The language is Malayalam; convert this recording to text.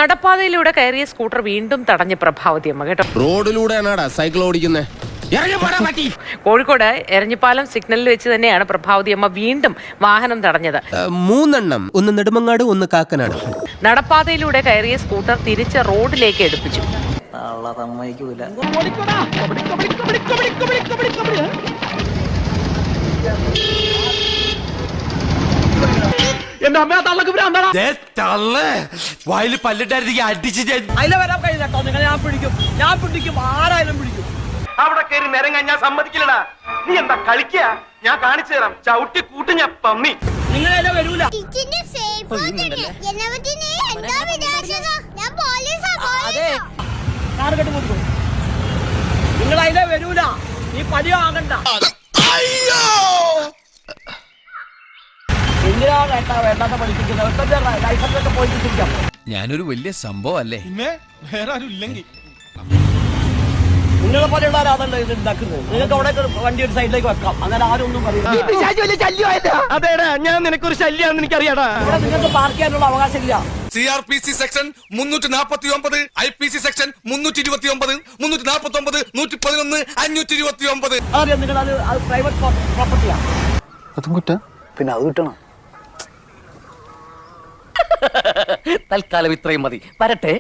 നടപ്പാതയിലൂടെ കയറിയ സ്കൂട്ടർ വീണ്ടും തടഞ്ഞ പ്രഭാവതി അമ്മ കേട്ടോ. റോഡിലൂടെയാണാ സൈക്കിൾ ഓടിക്കുന്നത്. കോഴിക്കോട് എരഞ്ഞിപ്പാലം സിഗ്നലിൽ വെച്ച് തന്നെയാണ് പ്രഭാവതി അമ്മ വീണ്ടും വാഹനം തടഞ്ഞത്. 3 എണ്ണം, ഒന്ന് നെടുമങ്ങാട്, ഒന്ന് കാക്കനാട്. നടപ്പാതയിലൂടെ കയറിയ സ്കൂട്ടർ തിരിച്ച് റോഡിലേക്ക് എടുപ്പിച്ചു. വായില് പല്ലിട്ടായിരുന്നെങ്കിൽ അടിച്ച് അതിലെ വരാൻ കഴിയില്ല കേട്ടോ. നിങ്ങൾ ഞാൻ പിടിക്കും ആരായാലും പിടിക്കും. അവിടെ കയറി നിരങ്ങാൻ ഞാൻ സമ്മതിക്കില്ലടാ. നീ എന്താ കളിക്കുക? ഞാൻ കാണിച്ചു തരാം. ചവിട്ടി കൂട്ടി ഞാൻ പമ്മി. നിങ്ങൾ അതിലെ വരൂല. നിങ്ങൾ അതിലെ വരൂല. ഈ പതിയോ ആകണ്ട. വേണ്ടാത്ത പഠിപ്പിക്കുന്നത് ലൈസൻസൊക്കെ പോയി കിട്ടിക്കാം. ഞാനൊരു വലിയ സംഭവം അല്ലേ? വേറെ ആരും ഇല്ലെങ്കിൽ നിങ്ങളെ പോലെയുള്ളവരാണല്ലോ ഇത് ഉണ്ടാക്കുന്നത്. നിങ്ങൾക്ക് അവിടെ വണ്ടി ഒരു സൈഡിലേക്ക് വെക്കാം. അങ്ങനെ ആരും ഒന്നും പറയില്ല. അതേടാ, ഞാൻ നിനക്കൊരു ശല്യാന്ന് എനിക്കറിയാടാ. ഇവിടെ നിങ്ങൾക്ക് പാർക്ക് ചെയ്യാനുള്ള അവകാശമില്ല. CRPC section 349, IPC section 329, 349, 111, 529. അറിയാം, നിങ്ങൾ അത് പ്രൈവറ്റ് പ്രോപ്പർട്ടിയാണ്. അതും കുറ്റ പിന്നെ അത് കിട്ടണം. തൽക്കാലം ഇത്രയും മതി. വരട്ടെ.